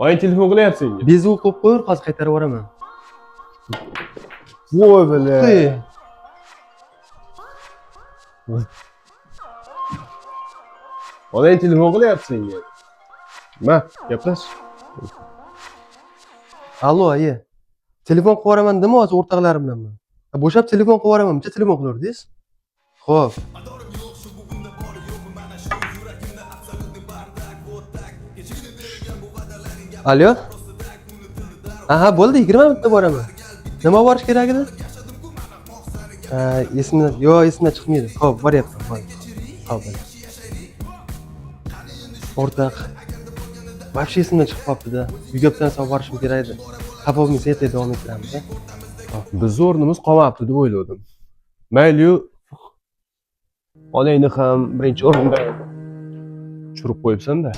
Oying telefon qilyapti senga. Bezuq qo'yib qo'yur, hozir qaytarib yuboraman. Voy bile. Oying telefon qilyapti senga. Ma, gaplash. Allo, ayi. Telefon qilib yuboraman dema hozir o'rtoqlarim bilanman. Bo'shab telefon qilib yuboraman. Bitta telefon qilaverdingiz? Xo'p. Alo? Aha, bo'ldi, 20 minutda boraman. Nima borish kerak edi? Esimdan chiqmaydi. Xo'p, boryapman. Xo'p. O'rtoq. Вообще esimdan chiqib qolibdi-da. Uyga bitta narsa olib borishim kerak edi. Xafa bo'lmasa ertaga davom ettiramiz-da. Biz o'rnimiz qolmabdi deb o'yladim. Mayli-yu. Onangni ham birinchi o'rinda tushirib qo'yibsan-da.